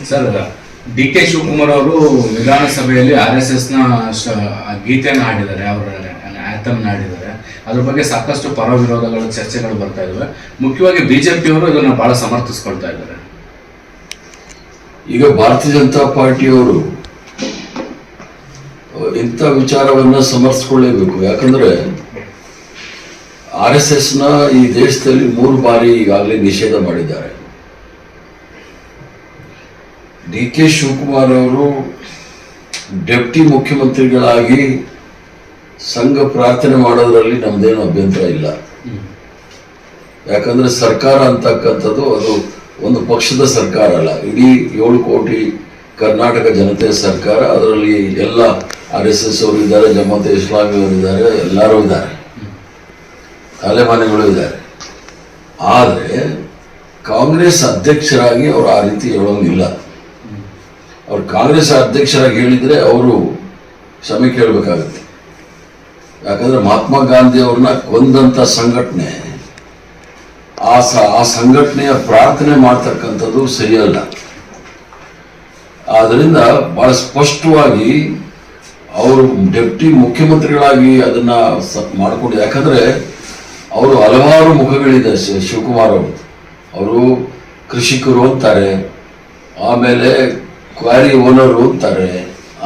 Sir, D K Shivakumar ಅವರು ವಿಧಾನಸಭೆಯಲ್ಲಿ RSS ನ ಗೀತೆಯನ್ನು ಹಾಡಿದ್ದಾರೆ, ಅವರ ಆಂಥಮ್ ಹಾಡಿದ್ದಾರೆ. ಅದ್ರ ಬಗ್ಗೆ ಸಾಕಷ್ಟು ಪರ ವಿರೋಧಗಳು ಚರ್ಚೆಗಳು ಬರ್ತಾ ಇದಾವೆ. ಮುಖ್ಯವಾಗಿ ಬಿಜೆಪಿಯವರು ಇದನ್ನ ಬಹಳ ಸಮರ್ಥಿಸ್ಕೊಳ್ತಾ ಇದ್ದಾರೆ. ಈಗ ಭಾರತೀಯ ಜನತಾ ಪಾರ್ಟಿಯವರು ಇಂಥ ವಿಚಾರವನ್ನ ಸಮರ್ಥಿಸಿಕೊಳ್ಳೇಬೇಕು. ಯಾಕಂದ್ರೆ RSS ನ ಈ ದೇಶದಲ್ಲಿ 3 ಬಾರಿ ಈಗಾಗಲೇ ನಿಷೇಧ ಮಾಡಿದ್ದಾರೆ. ಡಿ ಕೆ ಶಿವಕುಮಾರ್ ಅವರು ಡೆಪ್ಟಿ ಮುಖ್ಯಮಂತ್ರಿಗಳಾಗಿ ಸಂಘ ಪ್ರಾರ್ಥನೆ ಮಾಡೋದ್ರಲ್ಲಿ ನಮ್ದೇನು ಅಭ್ಯಂತರ ಇಲ್ಲ. ಯಾಕಂದ್ರೆ ಸರ್ಕಾರ ಅಂತಕ್ಕಂಥದ್ದು ಅದು ಒಂದು ಪಕ್ಷದ ಸರ್ಕಾರ ಅಲ್ಲ, ಇಡೀ 7 ಕೋಟಿ ಕರ್ನಾಟಕ ಜನತೆಯ ಸರ್ಕಾರ. ಅದರಲ್ಲಿ ಎಲ್ಲ RSS ಅವರು ಇದ್ದಾರೆ, ಜಮಾತೆ ಇಸ್ಲಾಮಿ ಅವರು ಇದ್ದಾರೆ, ಎಲ್ಲರೂ ಇದ್ದಾರೆ, ತಲೆಮಾನೆಗಳು ಇದ್ದಾರೆ. ಆದರೆ ಕಾಂಗ್ರೆಸ್ ಅಧ್ಯಕ್ಷರಾಗಿ ಅವರು ಆ ರೀತಿ ಹೇಳೋಂಗಿಲ್ಲ. ಅವ್ರು ಕಾಂಗ್ರೆಸ್ ಅಧ್ಯಕ್ಷರಾಗಿ ಹೇಳಿದ್ರೆ ಅವರು ಕ್ಷಮೆ ಕೇಳಬೇಕಾಗುತ್ತೆ. ಯಾಕಂದ್ರೆ ಮಹಾತ್ಮ ಗಾಂಧಿ ಅವ್ರನ್ನ ಕೊಂದಂತ ಸಂಘಟನೆ, ಆ ಸಂಘಟನೆಯ ಪ್ರಾರ್ಥನೆ ಮಾಡ್ತಕ್ಕಂಥದ್ದು ಸರಿಯಲ್ಲ. ಆದ್ರಿಂದ ಬಹಳ ಸ್ಪಷ್ಟವಾಗಿ ಅವರು ಡೆಪ್ಟಿ ಮುಖ್ಯಮಂತ್ರಿಗಳಾಗಿ ಅದನ್ನ ಮಾಡಿಕೊಂಡು, ಯಾಕಂದ್ರೆ ಅವರು ಹಲವಾರು ಮುಖಗಳಿದೆ. ಶಿವಕುಮಾರ್ ಅವರು ಕೃಷಿಕರು ಅಂತಾರೆ, ಆಮೇಲೆ ಕ್ವಾರಿ ಓನರು ಅಂತಾರೆ,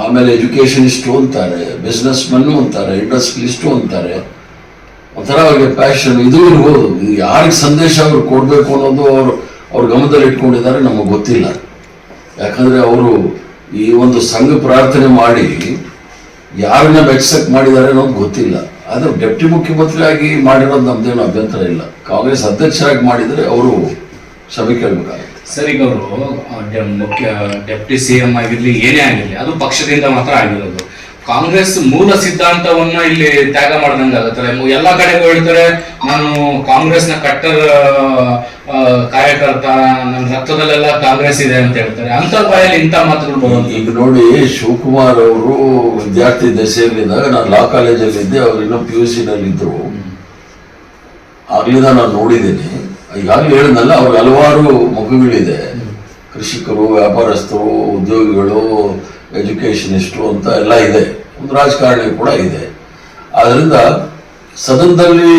ಆಮೇಲೆ ಎಜುಕೇಷನಿಸ್ಟು ಅಂತಾರೆ, ಬಿಸ್ನೆಸ್ ಮನ್ನು ಅಂತಾರೆ, ಇಂಡಸ್ಟ್ರಿಯಲಿಸ್ಟು ಅಂತಾರೆ. ಒಂಥರ ಅವ್ರಿಗೆ ಪ್ಯಾಷನ್ ಇದು ಇರ್ಬೋದು. ಯಾರಿಗೆ ಸಂದೇಶ ಅವ್ರು ಕೊಡಬೇಕು ಅನ್ನೋದು ಅವ್ರ ಗಮನದಲ್ಲಿ ಇಟ್ಕೊಂಡಿದ್ದಾರೆ ನಮಗೆ ಗೊತ್ತಿಲ್ಲ. ಯಾಕಂದ್ರೆ ಅವರು ಈ ಒಂದು ಸಂಘ ಪ್ರಾರ್ಥನೆ ಮಾಡಿ ಯಾರನ್ನ ಮೆಚ್ಚಕ್ ಮಾಡಿದ್ದಾರೆ ಅನ್ನೋದು ಗೊತ್ತಿಲ್ಲ. ಆದ್ರೆ ಡೆಪ್ಟಿ ಮುಖ್ಯಮಂತ್ರಿ ಆಗಿ ಮಾಡಿರೋದು ನಮ್ದೇನು ಅಭ್ಯಂತರ ಇಲ್ಲ. ಕಾಂಗ್ರೆಸ್ ಅಧ್ಯಕ್ಷರಾಗಿ ಮಾಡಿದರೆ ಅವರು ಕ್ಷಮೆ ಕೇಳಬೇಕಾಗುತ್ತೆ. ಸರ್, ಈಗ ಅವರು ಡೆಪ್ಟಿ CM ಆಗಿರ್ಲಿ, ಏನೇ ಆಗಿರ್ಲಿ, ಅದು ಪಕ್ಷದಿಂದ ಮಾತ್ರ ಆಗಿರೋದು. ಕಾಂಗ್ರೆಸ್ ಮೂಲ ಸಿದ್ಧಾಂತವನ್ನ ಇಲ್ಲಿ ತ್ಯಾಗ ಮಾಡ್ದಂಗೆ ಆಗುತ್ತಾರೆ. ಎಲ್ಲಾ ಕಡೆಗೂ ಹೇಳ್ತಾರೆ, ನಾನು ಕಾಂಗ್ರೆಸ್ನ ಕಟ್ಟರ್ ಕಾರ್ಯಕರ್ತ, ನನ್ನ ರಕ್ತದಲ್ಲೆಲ್ಲ ಕಾಂಗ್ರೆಸ್ ಇದೆ ಅಂತ ಹೇಳ್ತಾರೆ. ಅಂತ ಬಾಯಲ್ಲಿ ಇಂಥ ಮಾತುಗಳು ಬರೋದು. ಈಗ ನೋಡಿ, ಶಿವಕುಮಾರ್ ಅವರು ವಿದ್ಯಾರ್ಥಿ ದಶೆಯಲ್ಲಿದ್ದಾಗ ನಾನು ಲಾ ಕಾಲೇಜಲ್ಲಿ ಇದ್ದೆ, ಅವ್ರು ಇನ್ನೂ PUC ನಲ್ಲಿ ಇದ್ರು. ಆಗ್ಲಿಂದ ನಾನು ನೋಡಿದ್ದೀನಿ. ಈಗಾಗಲೇ ಹೇಳಿದ್ನಲ್ಲ, ಅವ್ರಿಗೆ ಹಲವಾರು ಮುಖಗಳಿದೆ. ಕೃಷಿಕರು, ವ್ಯಾಪಾರಸ್ಥರು, ಉದ್ಯೋಗಿಗಳು, ಎಜುಕೇಷನಿಸ್ಟು ಅಂತ ಎಲ್ಲ ಇದೆ. ಒಂದು ರಾಜಕಾರಣಿ ಕೂಡ ಇದೆ. ಆದ್ರಿಂದ ಸದನದಲ್ಲಿ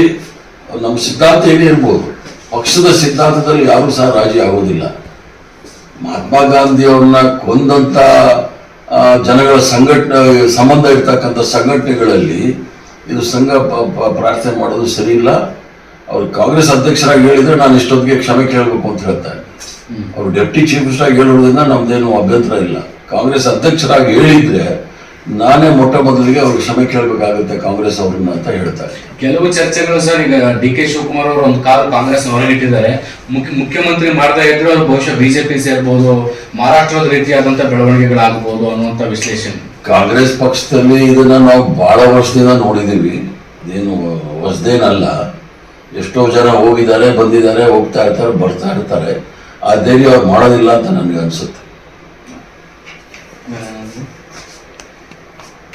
ನಮ್ಮ ಸಿದ್ಧಾಂತ ಏನೇ ಇರ್ಬೋದು, ಪಕ್ಷದ ಸಿದ್ಧಾಂತದಲ್ಲಿ ಯಾರೂ ಸಹ ರಾಜಿ ಆಗೋದಿಲ್ಲ. ಮಹಾತ್ಮ ಗಾಂಧಿ ಅವ್ರನ್ನ ಕೊಂದಂತ ಜನಗಳ ಸಂಬಂಧ ಇರ್ತಕ್ಕಂಥ ಸಂಘಟನೆಗಳಲ್ಲಿ ಇದು ಸಂಘ ಪ್ರಾರ್ಥನೆ ಮಾಡೋದು ಸರಿ ಇಲ್ಲ. ಅವ್ರು ಕಾಂಗ್ರೆಸ್ ಅಧ್ಯಕ್ಷರಾಗಿ ಹೇಳಿದ್ರೆ ನಾನು ಇಷ್ಟೊತ್ತಿಗೆ ಕ್ಷಮೆ ಕೇಳಬೇಕು ಅಂತ ಹೇಳ್ತಾರೆ. ಅವರು ಡೆಪ್ಟಿ ಚೀಫ್ ಮಿನಿಸ್ಟರ್ ಆಗಿ ಹೇಳೋದ್ರಿಂದ ನಮ್ದೇನು ಅಭ್ಯಂತರ ಇಲ್ಲ. ಕಾಂಗ್ರೆಸ್ ಅಧ್ಯಕ್ಷರಾಗಿ ಹೇಳಿದ್ರೆ ನಾನೇ ಮೊಟ್ಟ ಮೊದಲಿಗೆ ಅವ್ರಿಗೆ ಕ್ಷಮೆ ಕೇಳಬೇಕಾಗುತ್ತೆ ಕಾಂಗ್ರೆಸ್ ಅವ್ರನ್ನ ಅಂತ ಹೇಳ್ತಾರೆ. ಕೆಲವು ಚರ್ಚೆಗಳು ಸರ್, ಈಗ ಡಿ ಕೆ ಶಿವಕುಮಾರ್ ಅವರು ಒಂದು ಕಾಲ ಕಾಂಗ್ರೆಸ್ ಹೊರಗಿಟ್ಟಿದ್ದಾರೆ. ಮುಖ್ಯಮಂತ್ರಿ ಮಾಡ್ತಾ ಇದ್ರು ಅವ್ರು ಬಹುಶಃ BJP ಸೇರ್ಬೋದು, ಮಹಾರಾಷ್ಟ್ರದ ರೀತಿಯಾದಂತ ಬೆಳವಣಿಗೆಗಳಾಗಬಹುದು ಅನ್ನುವಂತ ವಿಶ್ಲೇಷಣೆ. ಕಾಂಗ್ರೆಸ್ ಪಕ್ಷದಲ್ಲಿ ಇದನ್ನ ನಾವು ಬಹಳ ವರ್ಷದಿಂದ ನೋಡಿದೀವಿ, ಏನು ಹೊಸದೇನಲ್ಲ. ಎಷ್ಟೋ ಜನ ಹೋಗಿದ್ದಾರೆ, ಬಂದಿದ್ದಾರೆ, ಹೋಗ್ತಾ ಇರ್ತಾರೆ, ಬರ್ತಾ ಇರ್ತಾರೆ. ಆ ಧೈರ್ಯ ಅವ್ರು ಮಾಡೋದಿಲ್ಲ ಅಂತ ನನಗೆ ಅನ್ಸುತ್ತೆ.